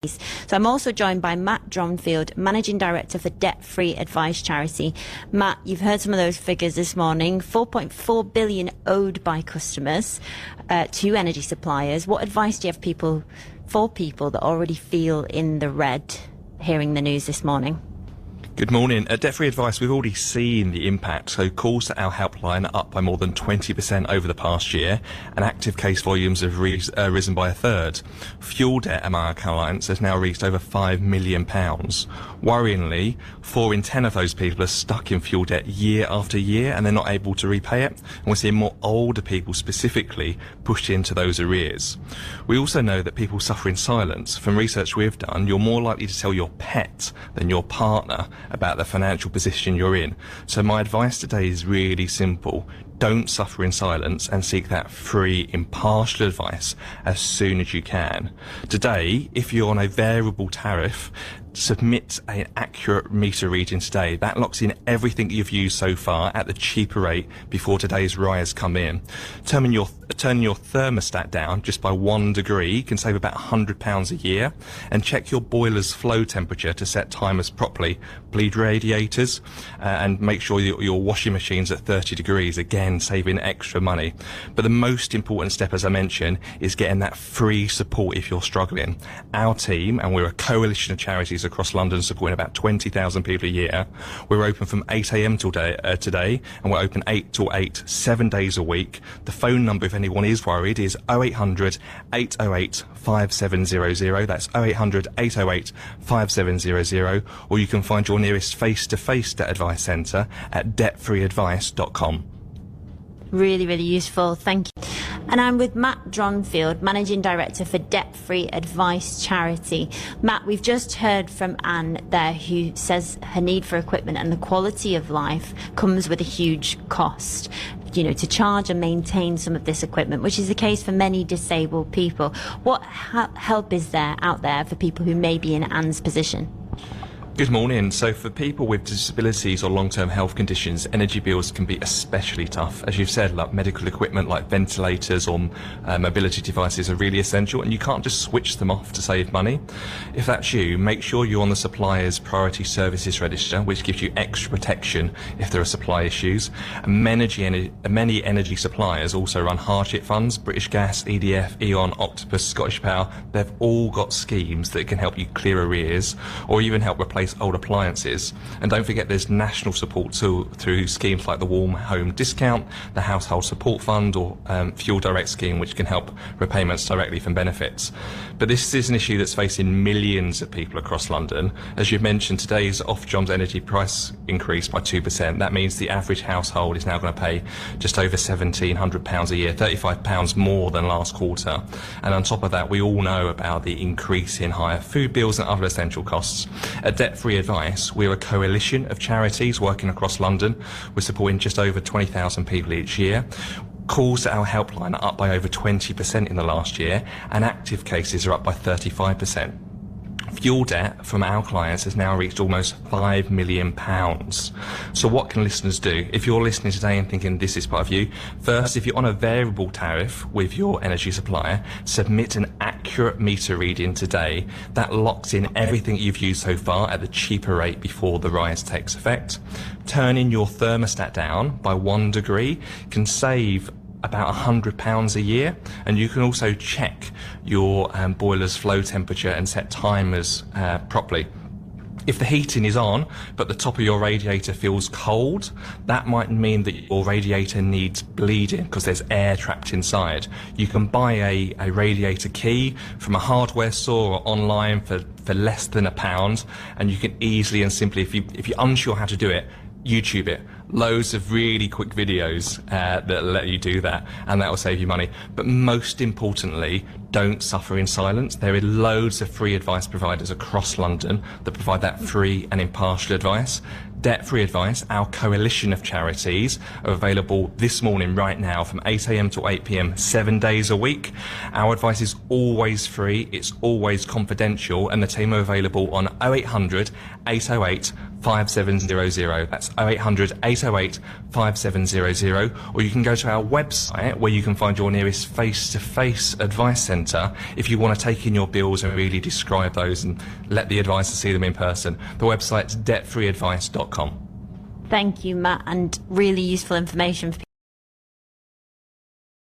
So I'm also joined by Matt Dronfield, Managing Director for Debt Free Advice Charity. Matt, you've heard some of those figures this morning, 4.4 billion owed by customers to energy suppliers. What advice do you have for people that already feel in the red hearing the news this morning? Good morning. At Debt Free Advice, we've already seen the impact. So calls to our helpline are up by more than 20% over the past year, and active case volumes have risen by a third. Fuel debt among our clients has now reached over £5 million. Worryingly, 4 in 10 of those people are stuck in fuel debt year after year, and they're not able to repay it. And we're seeing more older people specifically pushed into those arrears. We also know that people suffer in silence. From research we've done, you're more likely to tell your pet than your partner about the financial position you're in. So my advice today is really simple. Don't suffer in silence and seek that free, impartial advice as soon as you can. Today, if you're on a variable tariff, submit an accurate meter reading today. That locks in everything you've used so far at the cheaper rate before today's rise come in. Turning your thermostat down just by 1 degree can save about £100 a year. And check your boiler's flow temperature to set timers properly. Bleed radiators and make sure your washing machine's at 30 degrees, again saving extra money. But the most important step, as I mentioned, is getting that free support if you're struggling. Our team, and we're a coalition of charities across London supporting about 20,000 people a year. We're open from 8 a.m. today, and we're open 8 till 8, 7 days a week. The phone number, if anyone is worried, is 0800 808 5700. That's 0800 808 5700. Or you can find your nearest face-to-face debt advice centre at debtfreeadvice.com. Really, really useful. Thank you. And I'm with Matt Dronfield, Managing Director for Debt Free Advice Charity. Matt, we've just heard from Anne there, who says her need for equipment and the quality of life comes with a huge cost, to charge and maintain some of this equipment, which is the case for many disabled people. What help is there out there for people who may be in Anne's position? Good morning. So for people with disabilities or long-term health conditions, energy bills can be especially tough. As you've said, like medical equipment like ventilators or mobility devices are really essential, and you can't just switch them off to save money. If that's you, make sure you're on the supplier's priority services register, which gives you extra protection if there are supply issues. And many energy suppliers also run hardship funds. British Gas, EDF, E.ON, Octopus, Scottish Power, they've all got schemes that can help you clear arrears or even help replace old appliances. And don't forget there's national support through schemes like the Warm Home Discount, the Household Support Fund, or Fuel Direct scheme, which can help repayments directly from benefits. But this is an issue that's facing millions of people across London. As you've mentioned, today's Ofgem's energy price increased by 2%. That means the average household is now going to pay just over £1,700 a year, £35 more than last quarter. And on top of that, we all know about the increase in higher food bills and other essential costs. At Debt Free Advice, we're a coalition of charities working across London. We're supporting just over 20,000 people each year. Calls to our helpline are up by over 20% in the last year, and active cases are up by 35%. Fuel debt from our clients has now reached almost £5 million. So what can listeners do? If you're listening today and thinking this is part of you, first, if you're on a variable tariff with your energy supplier, submit an accurate meter reading today. That locks in everything you've used so far at the cheaper rate before the rise takes effect. Turning your thermostat down by 1 degree can save about £100 a year, and you can also check your boiler's flow temperature and set timers properly. If the heating is on, but the top of your radiator feels cold, that might mean that your radiator needs bleeding because there's air trapped inside. You can buy a radiator key from a hardware store or online for less than £1, and you can easily and simply, if you're unsure how to do it, YouTube it. Loads of really quick videos that let you do that, and that will save you money. But most importantly, don't suffer in silence. There are loads of free advice providers across London that provide that free and impartial advice. Debt Free Advice, our coalition of charities, are available this morning right now from 8 a.m. to 8 p.m, 7 days a week. Our advice is always free, it's always confidential, and the team are available on 0800 808 5700. That's 0800 808 5700. Or you can go to our website where you can find your nearest face-to-face advice centre if you want to take in your bills and really describe those and let the advisor see them in person. The website's debtfreeadvice.com. Thank you, Matt, and really useful information for